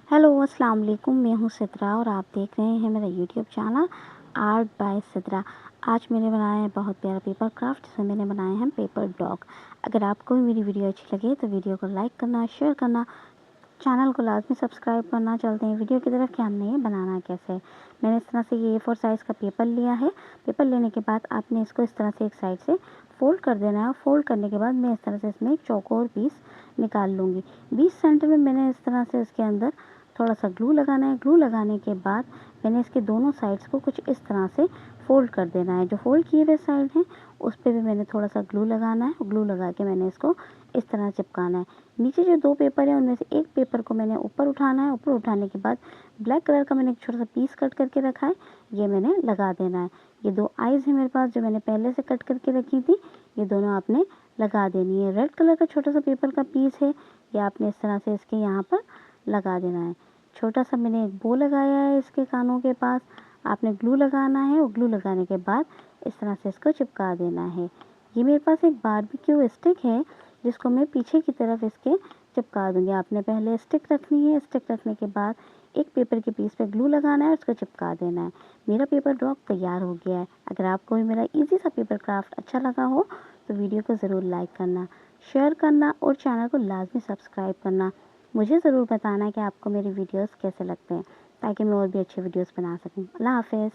Hello अस्सलाम वालेकुम, मैं हूँ सिद्रा और आप देख रहे हैं मेरा YouTube channel art bye Sidra. आज मैंने बनाया है बहुत प्यारा पेपर क्राफ्ट, जिसमें मैंने बनाए हैं पेपर डॉग। अगर आपको भी मेरी वीडियो अच्छी लगे तो वीडियो को लाइक करना, शेयर करना, चैनल को लाजमी सब्सक्राइब करना। चलते हैं वीडियो की तरफ कि हमने ये बनाना कैसे है। मैंने इस तरह से ये A4 साइज़ का पेपर लिया है। पेपर लेने के बाद आपने इसको इस तरह से एक साइड से फ़ोल्ड कर देना है और फ़ोल्ड करने के बाद मैं इस तरह से इसमें एक चौकोर पीस निकाल लूँगी। 20 सेंटर में मैंने इस तरह से इसके अंदर थोड़ा सा ग्लू लगाना है। ग्लू लगाने के बाद मैंने इसके दोनों साइड्स को कुछ इस तरह से फ़ोल्ड कर देना है। जो फ़ोल्ड किए हुए साइड हैं उस पे भी मैंने थोड़ा सा ग्लू लगाना है। ग्लू लगा के मैंने इसको इस तरह चिपकाना है। नीचे जो 2 पेपर हैं उनमें से एक पेपर को मैंने ऊपर उठाना है। ऊपर उठाने के बाद ब्लैक कलर का मैंने एक छोटा सा पीस कट करके रखा है, ये मैंने लगा देना है। ये 2 आइज़ हैं मेरे पास जो मैंने पहले से कट करके रखी थी, ये दोनों आपने लगा देनी है। रेड कलर का छोटा सा पेपर का पीस है, ये आपने इस तरह से इसके यहाँ पर लगा देना है। छोटा सा मैंने एक बो लगाया है इसके कानों के पास, आपने ग्लू लगाना है और ग्लू लगाने के बाद इस तरह से इसको चिपका देना है। ये मेरे पास एक बारबेक्यू स्टिक है जिसको मैं पीछे की तरफ इसके चिपका दूँगी। आपने पहले स्टिक रखनी है, स्टिक रखने के बाद एक पेपर के पीस पे ग्लू लगाना है और उसको चिपका देना है। मेरा पेपर डॉग तैयार हो गया है। अगर आपको भी मेरा ईज़ी सा पेपर क्राफ्ट अच्छा लगा हो तो वीडियो को ज़रूर लाइक करना, शेयर करना और चैनल को लाज़मी सब्सक्राइब करना। मुझे ज़रूर बताना कि आपको मेरे वीडियोज़ कैसे लगते हैं, ताकि मैं और भी अच्छे वीडियोज़ बना सकूँ। अल्लाह हाफ़िज़।